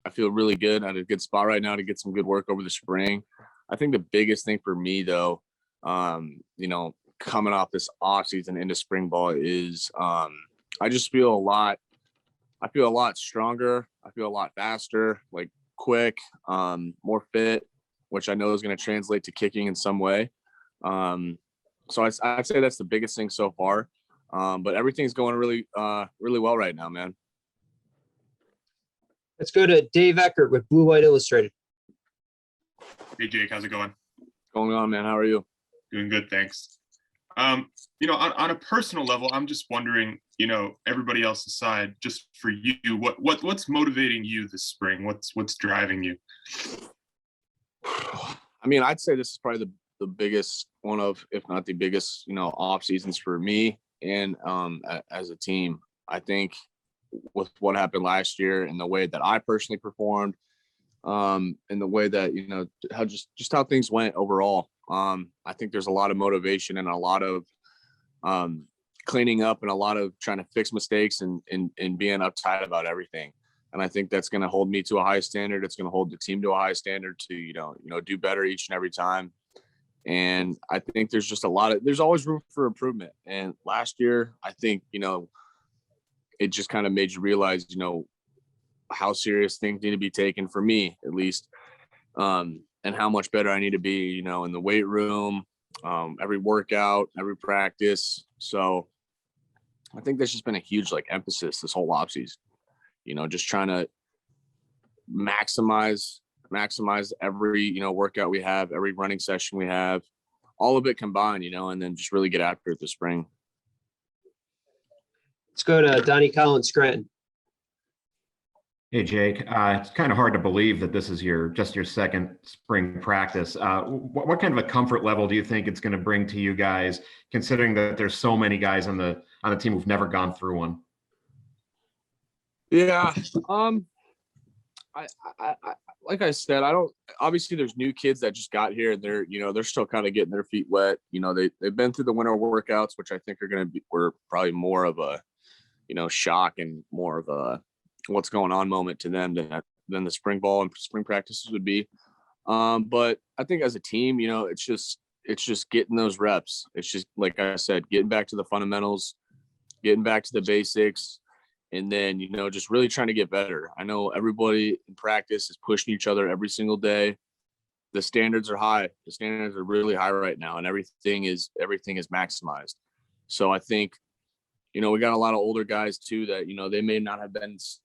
I feel really good at a good spot right now to get some good work over the spring. I think the biggest thing for me though, coming off this off season into spring ball is I just feel I feel a lot stronger. I feel a lot faster, like quick, more fit, which I know is going to translate to kicking in some way. So I'd say that's the biggest thing so far. But everything's going really, really well right now, man. Let's go to Dave Eckert with Blue White Illustrated. Hey, Jake, how's it going? Going on, man? How are you? Doing good, thanks. On a personal level, I'm just wondering, everybody else aside, just for you, what's motivating you this spring? What's driving you? I mean, I'd say this is probably the biggest one of, if not the biggest, off seasons for me and as a team. I think with what happened last year and the way that I personally performed, and the way that how things went overall. I think there's a lot of motivation and a lot of cleaning up and a lot of trying to fix mistakes and being uptight about everything. And I think that's going to hold me to a high standard. It's going to hold the team to a high standard to do better each and every time. And I think there's just there's always room for improvement. And last year, I think it just kind of made you realize how serious things need to be taken, for me at least, and how much better I need to be, in the weight room, every workout, every practice. So I think that's just been a huge emphasis this whole offseason, just trying to maximize every, workout we have, every running session we have, all of it combined, and then just really get after it this spring. Let's go to Donnie Collins, Scranton. Hey, Jake. It's kind of hard to believe that this is just your second spring practice. What kind of a comfort level do you think it's going to bring to you guys, considering that there's so many guys on the team who've never gone through one? Yeah. I like I said, obviously there's new kids that just got here and they're still kind of getting their feet wet. They've been through the winter workouts, which I think were probably more of a, shock and more of a what's going on moment to them than the spring ball and spring practices would be. But I think as a team, it's just getting those reps. It's just, like I said, getting back to the fundamentals, getting back to the basics, and then, just really trying to get better. I know everybody in practice is pushing each other every single day. The standards are high. The standards are really high right now, and everything is maximized. So I think, we got a lot of older guys too that, they may not have been as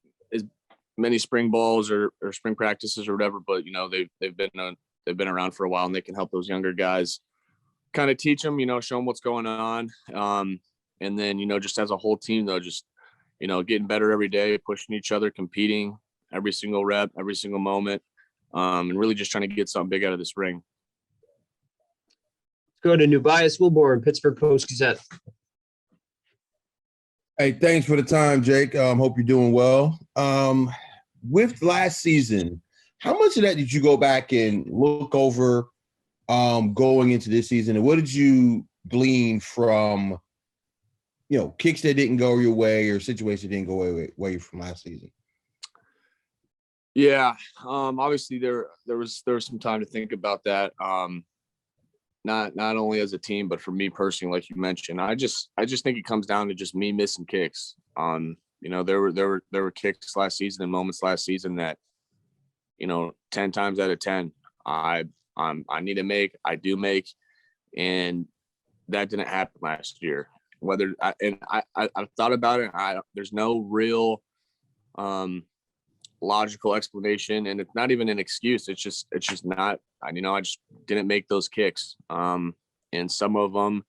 many spring balls or spring practices or whatever, but they've been around for a while, and they can help those younger guys kind of teach them, show them what's going on. And then, just as a whole team though, just, getting better every day, pushing each other, competing every single rep, every single moment, and really just trying to get something big out of the spring. Let's go to Nubias Wilborn, Pittsburgh Post-Gazette. Hey, thanks for the time, Jake. Hope you're doing well. With last season, how much of that did you go back and look over going into this season? And what did you glean from, kicks that didn't go your way or situations that didn't go away from last season? Yeah. Obviously there was some time to think about that. Not only as a team, but for me personally, like you mentioned, I just think it comes down to just me missing kicks. There were kicks last season and moments last season that, 10 times out of 10, I need to make, I do make, and that didn't happen last year. I've thought about it. There's no real logical explanation, and it's not even an excuse. It's just not. I just didn't make those kicks, and some of them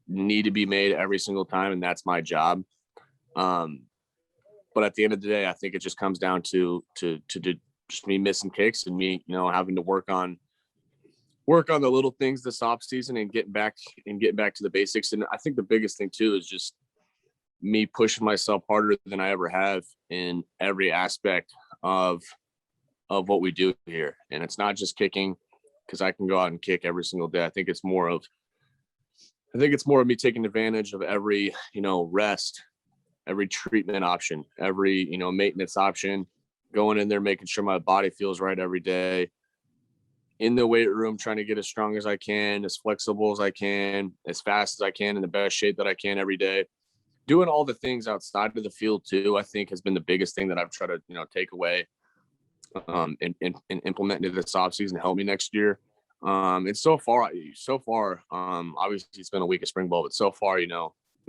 need to be made every single time, and that's my job. But at the end of the day, I think it just comes down to just me missing kicks and me, having to work on the little things this off season and getting back to the basics. And I think the biggest thing too is just me pushing myself harder than I ever have in every aspect of what we do here. And it's not just kicking, because I can go out and kick every single day. I think it's more of me taking advantage of every, rest, every treatment option, every, maintenance option, going in there, making sure my body feels right every day. In the weight room, trying to get as strong as I can, as flexible as I can, as fast as I can, in the best shape that I can every day. Doing all the things outside of the field too, I think has been the biggest thing that I've tried to, take away and implement into this offseason to help me next year. And so far, obviously it's been a week of spring ball, but so far,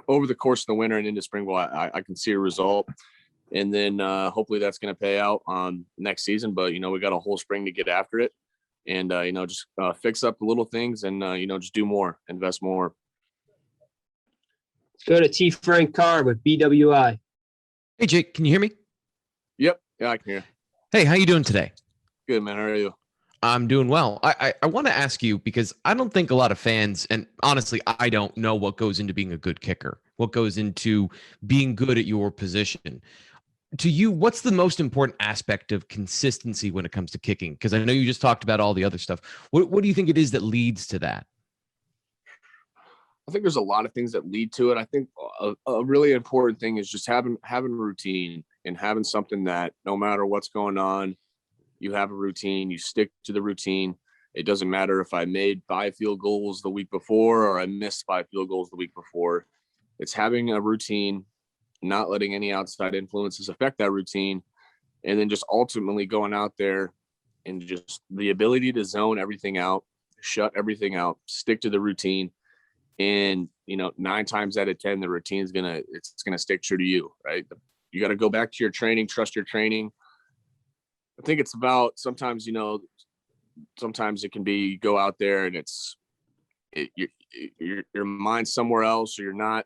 over the course of the winter and into spring ball, I can see a result. And then hopefully that's going to pay out next season. But, we got a whole spring to get after it and, just fix up the little things and, just do more, invest more. Let's go to T. Frank Carr with BWI. Hey, Jake, can you hear me? Yep. Yeah, I can hear. Hey, how you doing today? Good, man. How are you? I'm doing well. I want to ask you, because I don't think a lot of fans, and honestly, I don't know what goes into being a good kicker, what goes into being good at your position. To you, what's the most important aspect of consistency when it comes to kicking? Because I know you just talked about all the other stuff. What do you think it is that leads to that? I think there's a lot of things that lead to it. I think a really important thing is just having routine and having something that no matter what's going on, you have a routine, you stick to the routine. It doesn't matter if I made 5 field goals the week before or I missed 5 field goals the week before. It's having a routine, not letting any outside influences affect that routine, and then just ultimately going out there and just the ability to zone everything out, shut everything out, stick to the routine. And, 9 times out of 10, the routine is it's going to stick true to you, right? You got to go back to your training, trust your training. I think it's about sometimes it can be you go out there and your mind's somewhere else, or you're not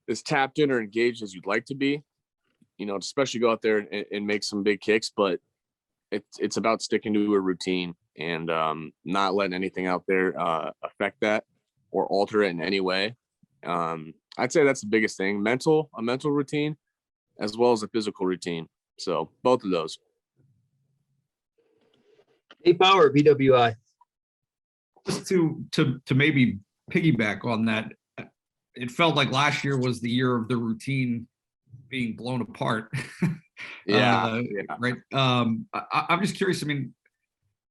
as tapped in or engaged as you'd like to be, especially go out there and make some big kicks. But it's about sticking to a routine and not letting anything out there affect that or alter it in any way. I'd say that's the biggest thing, a mental routine as well as a physical routine. So both of those. Nate Bauer, BWI. Just to maybe piggyback on that, it felt like last year was the year of the routine being blown apart. Yeah. Right. I'm just curious. I mean,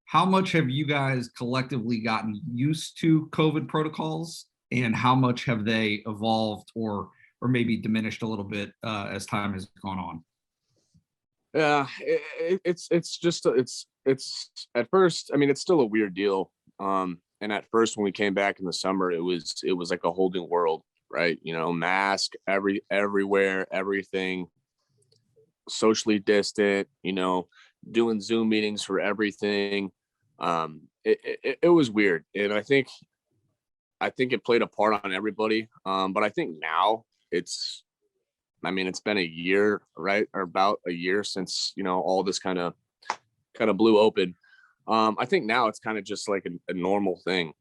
how much have you guys collectively gotten used to COVID protocols, and how much have they evolved or maybe diminished a little bit as time has gone on? Yeah, it's at first, I mean, it's still a weird deal. And at first when we came back in the summer, it was like a whole new world, right? Mask everywhere, everything, socially distant, doing Zoom meetings for everything. It was weird. And I think it played a part on everybody. But I think now it's been a year, right? Or about a year since, all this kind of blew open. I think now it's kind of just like a normal thing,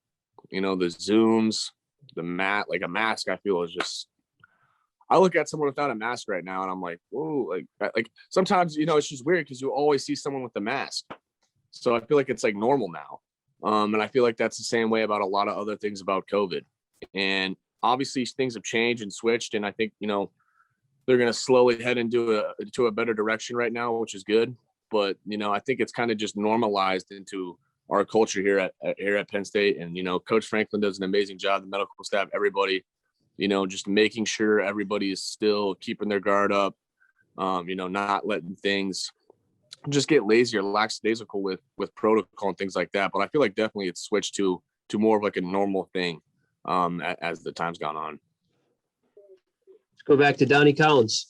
the Zooms, the like a mask, I feel is just, I look at someone without a mask right now and I'm like, whoa, like sometimes, it's just weird because you always see someone with a mask. So I feel like it's like normal now. And I feel like that's the same way about a lot of other things about COVID. And obviously things have changed and switched. And I think, they're going to slowly head into a better direction right now, which is good. But, I think it's kind of just normalized into our culture here at Penn State. And, Coach Franklin does an amazing job, the medical staff, everybody, just making sure everybody is still keeping their guard up, not letting things just get lazy or lackadaisical with protocol and things like that. But I feel like definitely it's switched to more of like a normal thing as the time's gone on. Let's go back to Donnie Collins.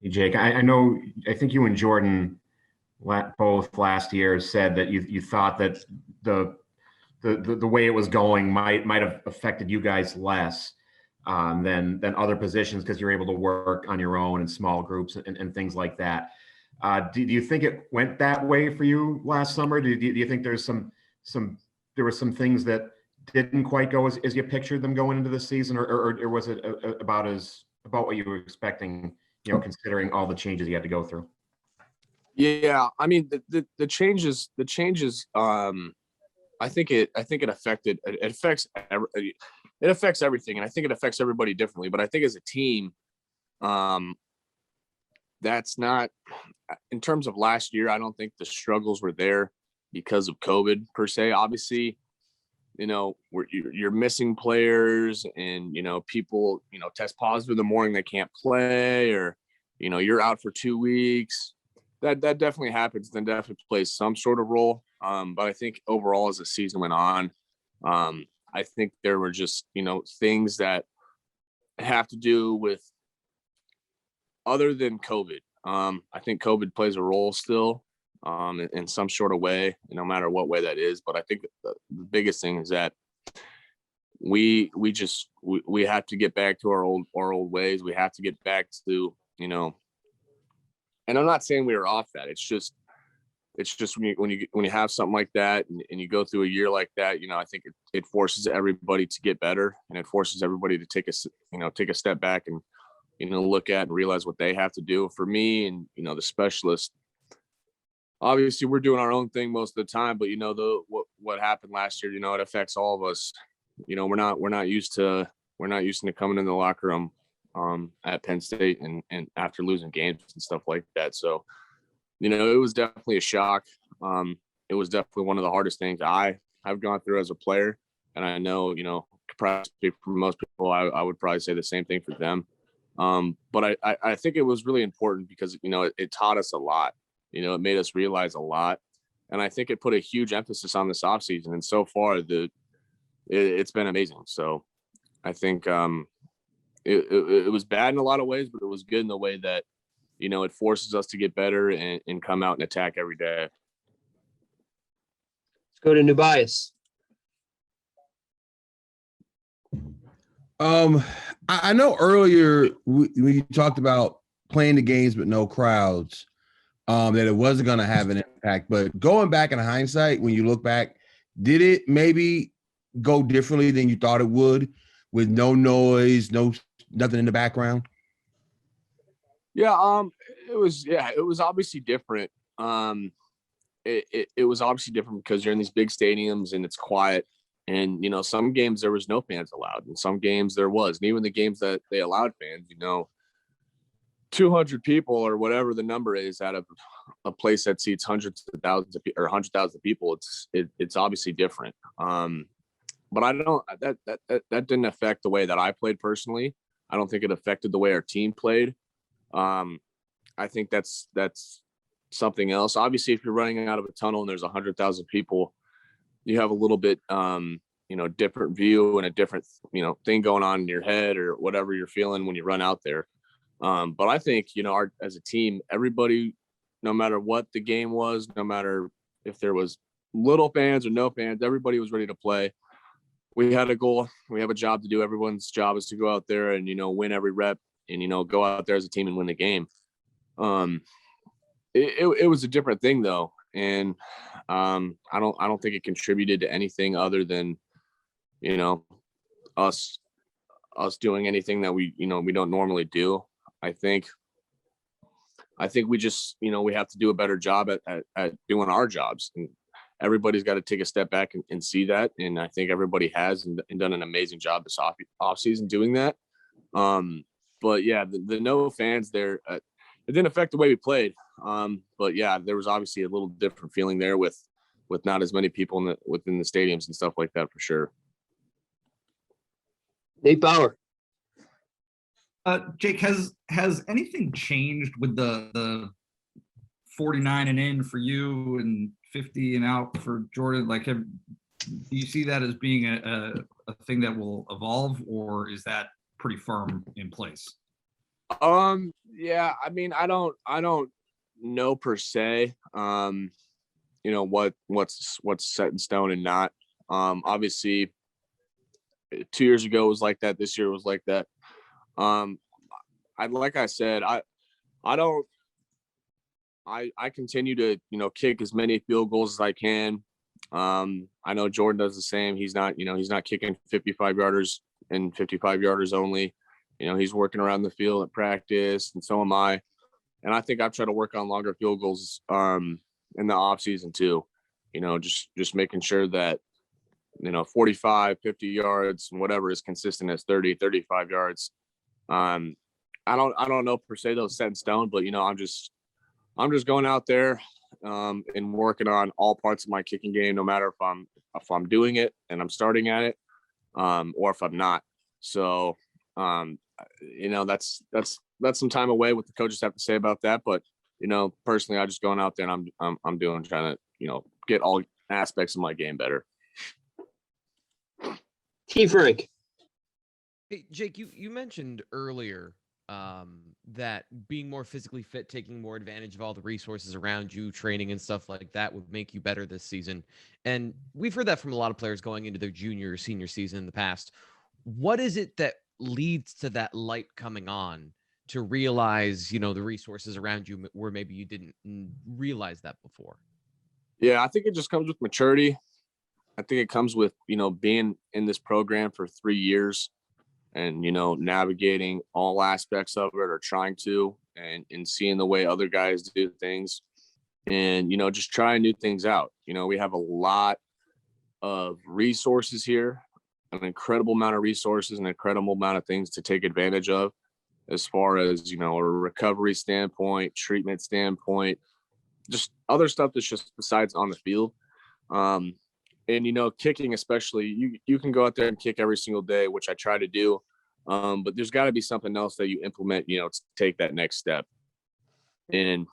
Hey, Jake, I know, I think you and Jordan both last year said that you thought that the way it was going might have affected you guys less than other positions because you're able to work on your own in small groups and things like that. Do you think it went that way for you last summer? Do you think there were some things that didn't quite go as you pictured them going into the season, or was it about what you were expecting, considering all the changes you had to go through? Yeah, I mean the changes. I think it affects everything, and I think it affects everybody differently. But I think as a team, that's not in terms of last year. I don't think the struggles were there because of COVID per se. Obviously, you're missing players, and people test positive in the morning, they can't play, or you're out for 2 weeks. That definitely happens. Then definitely plays some sort of role. But I think overall, as the season went on, I think there were just things that have to do with other than COVID. I think COVID plays a role still, in some sort of way, no matter what way that is. But I think the biggest thing is that we have to get back to our old ways. We have to get back to, and I'm not saying we were off that. It's just when you have something like that, and you go through a year like that, I think it forces everybody to get better, and it forces everybody to take a step back and look at and realize what they have to do. For me and the specialist, obviously we're doing our own thing most of the time, but what happened last year, it affects all of us. We're not used to coming in the locker room at Penn State and after losing games and stuff like that. So it was definitely a shock. It was definitely one of the hardest things I have gone through as a player, and I know probably for most people, I would probably say the same thing for them. But I think it was really important because it taught us a lot. It made us realize a lot, and I think it put a huge emphasis on this offseason. And so far, it's been amazing. So I think it was bad in a lot of ways, but it was good in the way that it forces us to get better and come out and attack every day. Let's go to Nubias. I know earlier we talked about playing the games with no crowds, that it wasn't going to have an impact. But going back in hindsight, when you look back, did it maybe go differently than you thought it would, with no noise, nothing in the background? Yeah, it was obviously different. It was obviously different because you're in these big stadiums and it's quiet. And some games there was no fans allowed, and some games there was. And even the games that they allowed fans, 200 people or whatever the number is out of a place that seats hundreds of thousands of people or 100,000 people, it's obviously different. But I don't that didn't affect the way that I played personally. I don't think it affected the way our team played. I think that's something else. Obviously, if you're running out of a tunnel and there's 100,000 people, you have a little bit different view and a different thing going on in your head or whatever you're feeling when you run out there. But I think as a team, everybody, no matter what the game was, no matter if there was little fans or no fans, everybody was ready to play. We had a goal, we have a job to do. Everyone's job is to go out there and win every rep and go out there as a team and win the game. It was a different thing though, and I don't think it contributed to anything other than us doing anything that we don't normally do. I think we just we have to do a better job at doing our jobs, and everybody's got to take a step back and see that. And I think everybody has and done an amazing job this off season doing that. But yeah, the no fans there, it didn't affect the way we played. But yeah, there was obviously a little different feeling there with not as many people within the stadiums and stuff like that, for sure. Nate Bauer. Jake, has anything changed with the 49 and in for you and 50 and out for Jordan? Like, do you see that as being a thing that will evolve, or is that pretty firm in place? Yeah, I mean, I don't know per se, what's set in stone and not. Obviously 2 years ago it was like that. This year was like that. Like I said, I continue to, kick as many field goals as I can. I know Jordan does the same. He's not kicking 55 yarders and 55 yarders only. He's working around the field at practice, and so am I. And I think I've tried to work on longer field goals in the off season too. Just making sure that 45, 50 yards and whatever is consistent as 30, 35 yards. I don't know per se those set in stone, but I'm just going out there and working on all parts of my kicking game, no matter if I'm doing it and I'm starting at it, or if I'm not. So that's some time away. What the coaches have to say about that, but personally, I just going out there and I'm trying to get all aspects of my game better. T. Frank. Hey, Jake, you mentioned earlier that being more physically fit, taking more advantage of all the resources around you, training and stuff like that would make you better this season. And we've heard that from a lot of players going into their junior or senior season in the past. What is it that leads to that light coming on to realize, the resources around you where maybe you didn't realize that before? Yeah, I think it just comes with maturity. I think it comes with, being in this program for 3 years and, navigating all aspects of it, or trying to, and seeing the way other guys do things, and, just trying new things out. We have a lot of resources here, an incredible amount of resources, an incredible amount of things to take advantage of as far as, a recovery standpoint, treatment standpoint, just other stuff that's just besides on the field. And kicking, especially, you can go out there and kick every single day, which I try to do. But there's got to be something else that you implement, to take that next step. And,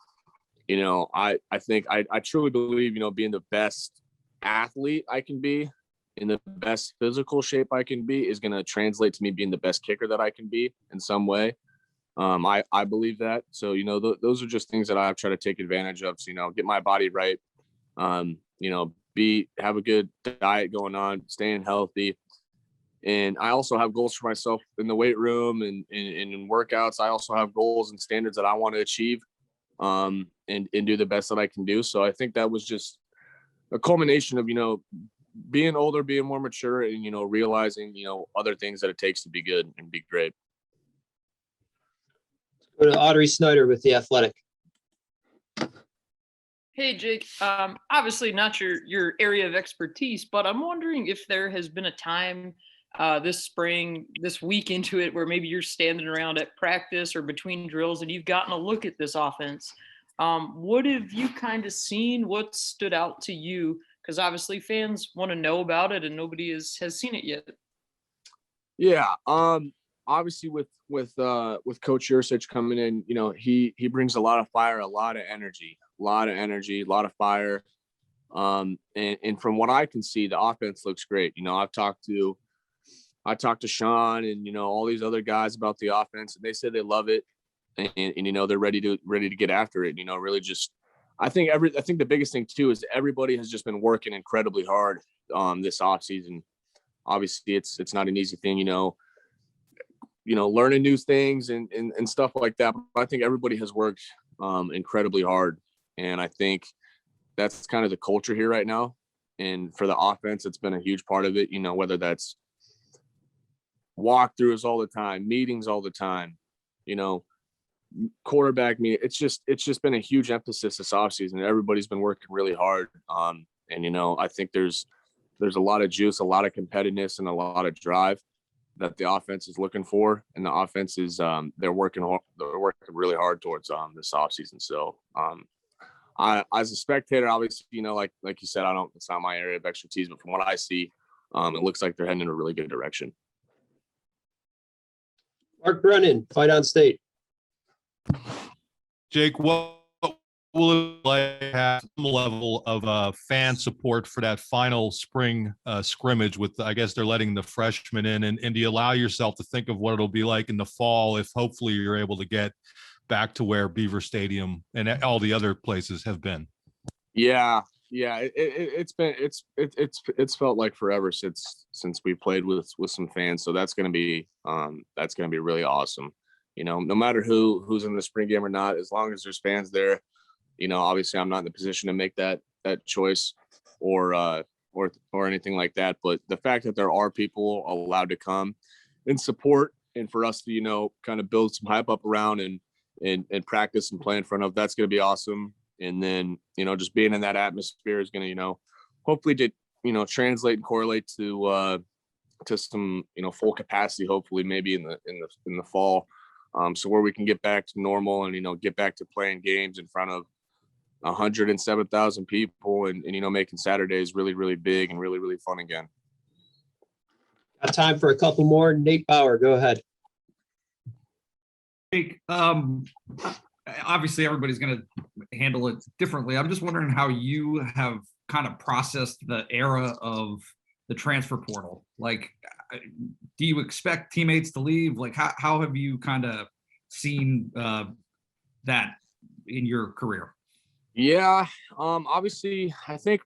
I think I truly believe, being the best athlete I can be, in the best physical shape I can be, is going to translate to me being the best kicker that I can be in some way. I believe that. So, those are just things that I try to take advantage of. So, get my body right. Have a good diet going on, staying healthy. And I also have goals for myself in the weight room and in workouts. I also have goals and standards that I want to achieve, and do the best that I can do. So I think that was just a culmination of, being older, being more mature, and, realizing, other things that it takes to be good and be great. Go to Audrey Snyder with The Athletic. Hey, Jake. Obviously not your area of expertise, but I'm wondering if there has been a time this spring, this week into it, where maybe you're standing around at practice or between drills and you've gotten a look at this offense. What have you kind of seen? What stood out to you? Because obviously fans want to know about it and nobody has seen it yet. Yeah. Obviously with Coach Yursich coming in, he brings a lot of fire, a lot of energy, a lot of fire. And from what I can see, the offense looks great. I talked to Sean and, all these other guys about the offense, and they said they love it, and they're ready to get after it. Really just, I think the biggest thing too is everybody has just been working incredibly hard this offseason. Obviously it's not an easy thing, learning new things and stuff like that. But I think everybody has worked incredibly hard. And I think that's kind of the culture here right now. And for the offense, it's been a huge part of it, whether that's walkthroughs all the time, meetings all the time, quarterback meeting. It's just been a huge emphasis this offseason. Everybody's been working really hard. And, I think there's a lot of juice, a lot of competitiveness, and a lot of drive that the offense is looking for. And the offense is, they're working really hard towards this offseason. So I, as a spectator, obviously, like you said, it's not my area of expertise, but from what I see, it looks like they're heading in a really good direction. Mark Brennan, Fight On State. Jake, what will it like to have some level of fan support for that final spring scrimmage with, I guess they're letting the freshmen in, and do you allow yourself to think of what it'll be like in the fall if hopefully you're able to get back to where Beaver Stadium and all the other places have been? Yeah. It's felt like forever since we played with some fans. So that's going to be really awesome. No matter who's in the spring game or not, as long as there's fans there, obviously I'm not in the position to make that choice or anything like that. But the fact that there are people allowed to come and support, and for us to, kind of build some hype up around and practice and play in front of, that's going to be awesome. And then, just being in that atmosphere is going to, hopefully translate and correlate to some, full capacity, hopefully maybe in the fall. So where we can get back to normal and, get back to playing games in front of 107,000 people and, making Saturdays really, really big and really, really fun again. Got time for a couple more. Nate Bauer, go ahead. Jake, obviously everybody's going to handle it differently. I'm just wondering how you have kind of processed the era of the transfer portal. Like, do you expect teammates to leave? Like, how have you kind of seen that in your career? Yeah. Obviously I think,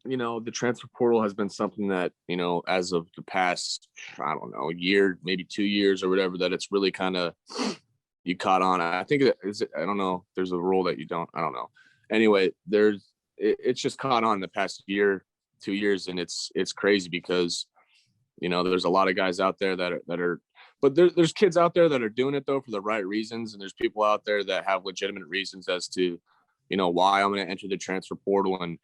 the transfer portal has been something that, as of the past, I don't know, a year, maybe 2 years or whatever, that it's really kind of, you caught on. I think I don't know. There's a rule that you don't, I don't know. Anyway, it's just caught on the past year, 2 years. And it's crazy because, there's a lot of guys out there that are, but there's kids out there that are doing it though, for the right reasons. And there's people out there that have legitimate reasons as to, why I'm going to enter the transfer portal and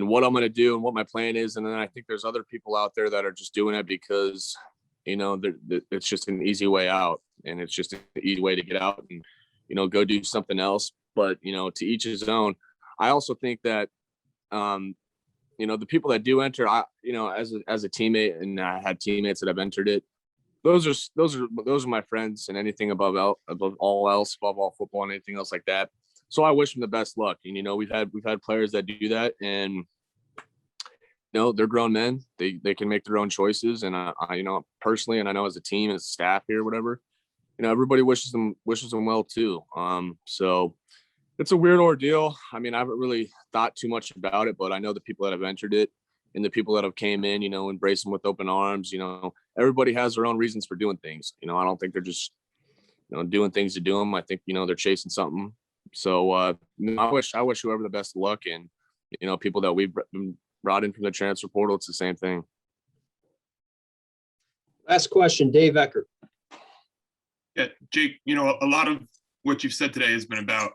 what I'm going to do and what my plan is. And then I think there's other people out there that are just doing it because, it's just an easy way out and it's just an easy way to get out and, go do something else. But, to each his own. I also think that, the people that do enter, as a teammate, and I had teammates that have entered it, those are my friends, and anything above all football and anything else like that. So I wish them the best luck. And, we've had players that do that, and, they're grown men. They can make their own choices. And I personally, and I know as a team, as staff here, whatever, everybody wishes them well too. So it's a weird ordeal. I mean, I haven't really thought too much about it, but I know the people that have entered it and the people that have came in, embrace them with open arms. Everybody has their own reasons for doing things. I don't think they're just, doing things to do them. I think, they're chasing something. So I wish whoever the best of luck, and, people that we've brought in from the transfer portal, it's the same thing. Last question, Dave Eckert. Yeah, Jake, a lot of what you've said today has been about,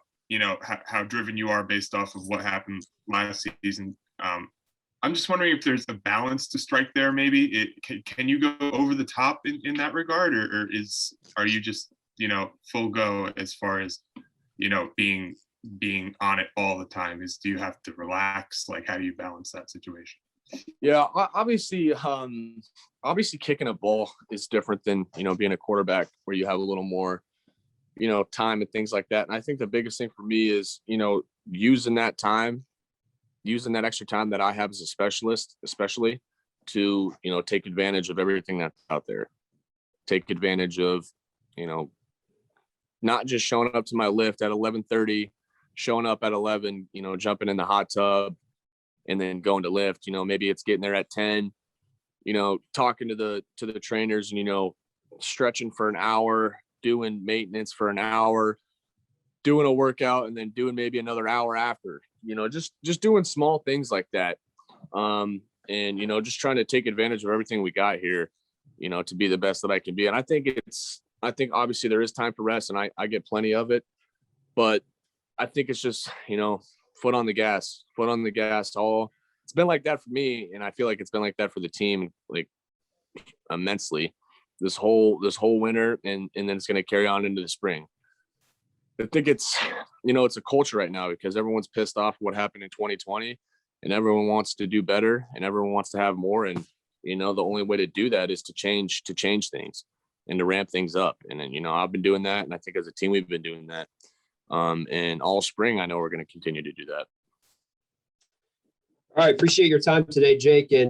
how driven you are based off of what happened last season. I'm just wondering if there's a balance to strike there. Maybe can you go over the top in that regard, or are you just, full go as far as, being on it all the time? Do you have to relax? Like, how do you balance that situation? Yeah, obviously kicking a ball is different than, being a quarterback, where you have a little more, time and things like that. And I think the biggest thing for me is, using that extra time that I have as a specialist, especially to, take advantage of everything that's out there. Take advantage of, not just showing up to my lift at 11:30, showing up at 11, jumping in the hot tub and then going to lift. Maybe it's getting there at 10, talking to the trainers and, stretching for an hour, doing maintenance for an hour, doing a workout, and then doing maybe another hour after, just doing small things like that. And, just trying to take advantage of everything we got here, to be the best that I can be. And I think obviously there is time for rest, and I get plenty of it, but I think it's just, foot on the gas. It's been like that for me. And I feel like it's been like that for the team, like immensely this whole winter. And then it's going to carry on into the spring. I think it's, it's a culture right now because everyone's pissed off what happened in 2020 and everyone wants to do better and everyone wants to have more. And, the only way to do that is to change things and to ramp things up. And then, I've been doing that. And I think as a team, we've been doing that. And all spring, I know we're going to continue to do that. All right. Appreciate your time today, Jake. And